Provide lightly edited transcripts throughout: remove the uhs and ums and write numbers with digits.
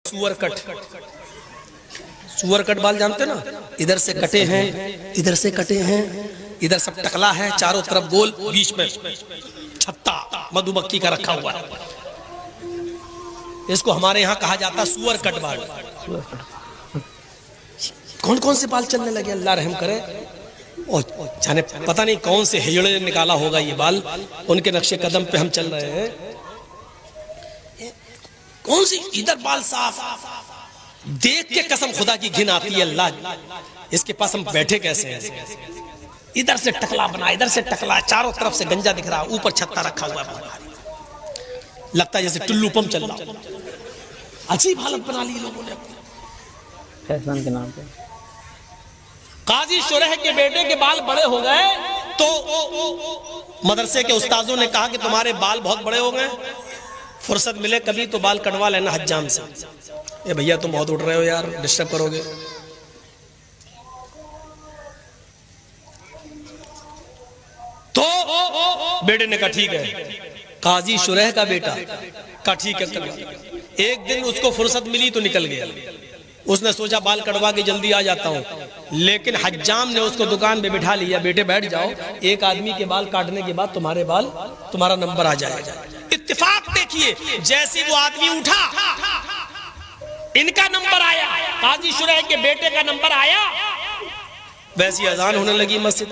सुअर कट बाल जानते ना, इधर से कटे हैं, इधर से कटे हैं, इधर सब टकला है, चारों तरफ गोल, बीच में छत्ता मधुमक्खी का रखा हुआ है। इसको हमारे यहाँ कहा जाता है सुअर कट बाल। कौन कौन से बाल चलने लगे, अल्लाह रहम करे। और जाने पता नहीं कौन से हिजड़े निकाला होगा ये बाल, उनके नक्शे कदम पे हम चल रहे हैं। कौन सी इधर बाल साफ, देख के कसम खुदा की घिन आती है, अल्लाह इसके पास हम बैठे कैसे हैं। इधर से टकला बना, इधर से टकला, चारों तरफ से गंजा दिख रहा, ऊपर छत्ता रखा हुआ है, लगता है जैसे टुल्लू पंप चल रहा। अजीब हालत बना ली लोगों ने फैशन के नाम पे। काजी शुरह के बेटे के बाल बड़े हो गए तो मदरसे के उस्ताजों ने कहा कि तुम्हारे बाल बहुत बड़े हो गए, फुर्सत मिले कभी तो बाल कटवा लेना हज्जाम से। ए भैया तुम बहुत उठ रहे हो यार, डिस्टर्ब करोगे। तो बेटे ने कहा ठीक है, काजी शुरह का बेटा कहा ठीक है। एक दिन उसको फुर्सत मिली तो निकल गया। उसने सोचा बाल कटवा के जल्दी आ जाता हूं, लेकिन हज्जाम ने उसको दुकान पे बिठा लिया, बेटे बैठ जाओ, एक आदमी के बाल काटने के बाद तुम्हारा नंबर आ जाएगा। इत्तेफाक देखिए, जैसे वो आदमी उठा इनका नंबर आया, काजी शुरह के बेटे का नंबर आया, वैसी अजान होने लगी मस्जिद।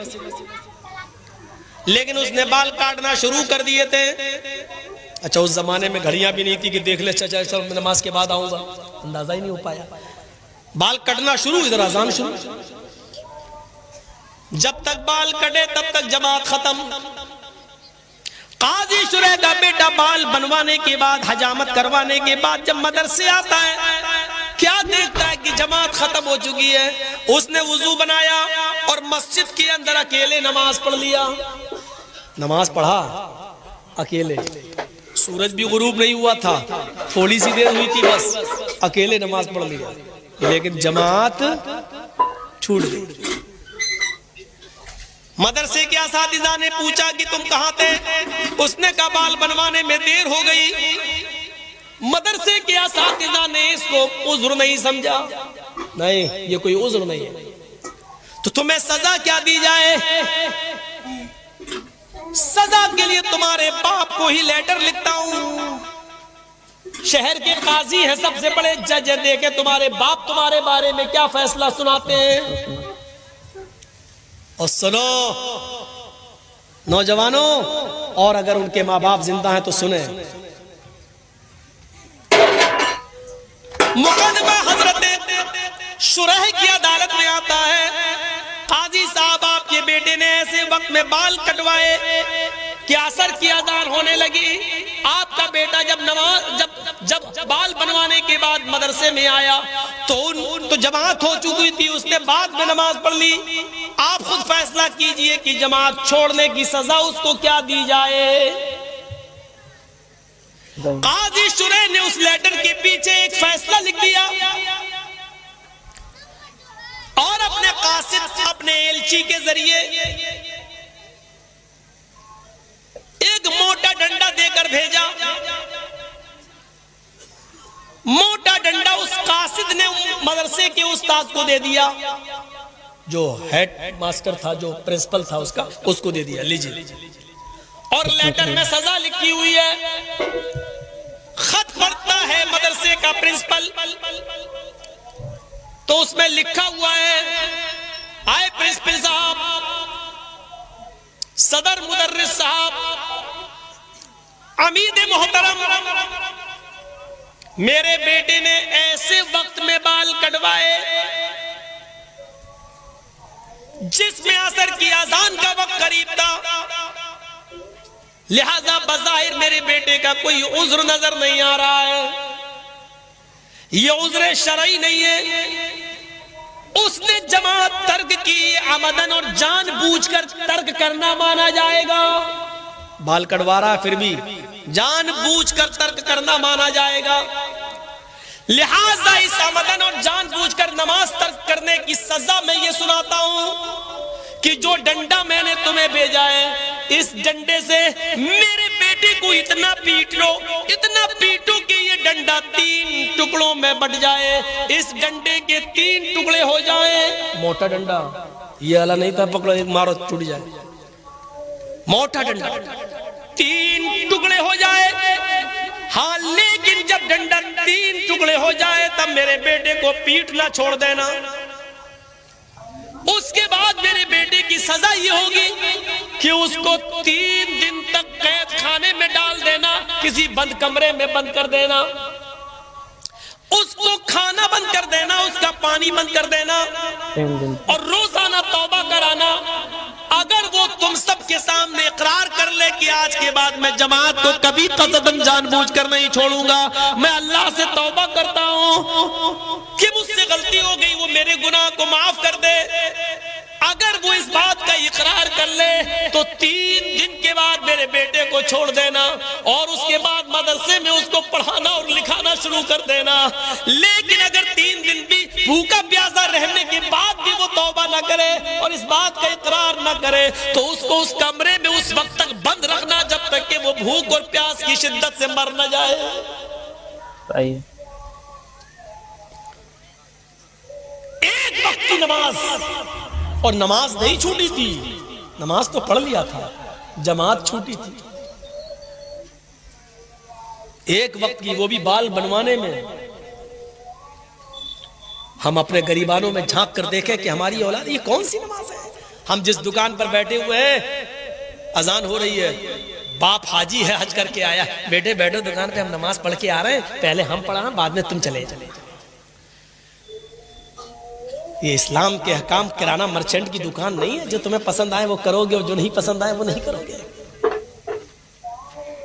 लेकिन उसने बाल काटना शुरू कर दिए थे। अच्छा, उस जमाने में घड़ियां भी नहीं थी कि देख ले चाचा चल मैं नमाज के बाद आऊंगा, अंदाजा ही नहीं हो पाया। बाल कटना शुरू, इधर अजान शुरू। जब तक बाल कटे तब तक जमात खत्म। काजी शुरह का बेटा बाल बनवाने के बाद, हजामत करवाने के बाद जब मदरसे आता है, क्या देखता है कि जमात खत्म हो चुकी है। उसने वुजू बनाया और मस्जिद के अंदर अकेले नमाज पढ़ लिया। नमाज पढ़ा अकेले, सूरज भी गुरूब नहीं हुआ था, थोड़ी सी देर हुई थी बस, अकेले नमाज पढ़ लिया, लेकिन जमात छूट गई। मदरसे के असातिज़ा ने पूछा कि तुम कहां थे, उसने कहा बाल बनवाने में देर हो गई। मदरसे के असातिज़ा ने इसको उज़्र नहीं समझा, नहीं ये कोई उज़्र नहीं है, तो तुम्हें सजा क्या दी जाए। सजा के लिए तुम्हारे बाप को ही लेटर लिखता हूं, शहर के काजी हैं, सबसे बड़े जज है, देखे तुम्हारे बाप तुम्हारे बारे में क्या फैसला सुनाते हैं। और सुनो नौजवानों, और अगर उनके माँ बाप जिंदा हैं तो सुने। मुकदमा हजरत शुरह की अदालत में आता है, काजी साहब आपके बेटे ने ऐसे वक्त में बाल कटवाए कि असर की अजान होने लगी। आपका बेटा जब बाल बनवाने के बाद मदरसे में आया तो जमात हो चुकी थी, उसने बाद में नमाज पढ़ ली। आप खुद फैसला कीजिए कि जमात छोड़ने की सजा उसको क्या दी जाए। काजी शुरह ने उस लेटर के पीछे एक फैसला लिख दिया और अपने कासिद, अपने एलची के जरिए एक मोटा डंडा देकर भेजा। मोटा डंडा उस कासिद ने मदरसे के उस्ताद को दे दिया, जो हेड मास्टर था, जो प्रिंसिपल था उसको दे दिया, लीजिए। और लेटर में सजा लिखी हुई है। खत पढ़ता है मदरसे का प्रिंसिपल, तो उसमें लिखा हुआ है, आए प्रिंसिपल साहब, सदर मुदर्रिस साहब, अमीद मोहतरम, मेरे बेटे ने ऐसे वक्त में बाल कटवाए जिसमें असर की अजान का वक्त करीब था, लिहाजा बज़ाहिर मेरे बेटे का कोई उज़्र नजर नहीं आ रहा है, ये उज़्र शरई नहीं है। उसने जमात तर्क की, अमदन और जानबूझकर तर्क करना माना जाएगा। बाल कटवा रहा फिर भी जानबूझकर तर्क करना माना जाएगा। लिहाजा इस अमदन और जानबूझकर नमाज तर्क करने की सजा मैं ये सुनाता हूं कि जो डंडा मैंने तुम्हें भेजा है, इस डंडे से मेरे बेटे को इतना पीट लो, इतना पीटो कि ये डंडा 3 टुकड़ों में बट जाए, इस डंडे के 3 टुकड़े हो जाए, मोटा डंडा, ये वाला नहीं था पकड़ो एक मारो टूट जाए, मोटा डंडा 3 टुकड़े हो जाए। हाँ, लेकिन जब डंडा 3 टुकड़े हो जाए तब मेरे बेटे को पीटना छोड़ देना। उसके बाद मेरे बेटे की सजा ये होगी कि उसको 3 दिन तक कैद खाने में डाल देना, किसी बंद कमरे में बंद कर देना, उसको खाना बंद कर देना, उसका पानी बंद कर देना और रोजाना तौबा कराना। अगर वो तुम सबके सामने इकरार कर ले कि आज के बाद मैं जमात को कभी कदम जानबूझकर नहीं छोड़ूंगा, मैं अल्लाह से तौबा करता हूं कि मुझसे गलती हो गई, वो मेरे गुनाह को माफ कर दे, अगर वो इस बात का इकरार कर ले तो 3 दिन के बाद मेरे बेटे को छोड़ देना और उसके बाद मदरसे में उसको पढ़ाना और लिखाना शुरू कर देना। लेकिन अगर 3 दिन भी भूखा प्यासा रहने के बाद भी वो तौबा ना करे और इस बात का इकरार ना करे तो उसको उस कमरे में उस वक्त तक बंद रखना जब तक कि वो भूख और प्यास की शिद्दत से मर न जाए। एक वक्त की नमाज, और नमाज नहीं छूटी थी, नमाज तो पढ़ लिया था, जमात छूटी थी एक वक्त की, वो भी बाल बनवाने में। हम अपने गरीबानों में झांक कर देखें कि हमारी औलाद ये कौन सी नमाज है। हम जिस दुकान पर बैठे हुए हैं, अजान हो रही है, बाप हाजी है, हज करके आया, बेटे बैठो दुकान पे, हम नमाज पढ़ के आ रहे हैं, पहले हम पढ़ा बाद में तुम चले चले। ये इस्लाम के हकाम किराना मर्चेंट की दुकान नहीं है, जो तुम्हें पसंद आए वो करोगे और जो नहीं पसंद आए वो नहीं करोगे।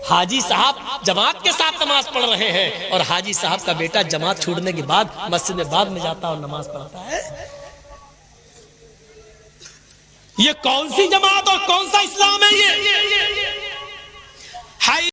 हाजी साहब जमात के साथ नमाज पढ़ रहे हैं और हाजी साहब का बेटा जमात छूटने के बाद मस्जिद में बाद में जाता और नमाज पढ़ता है। ये कौन सी जमात और कौन सा इस्लाम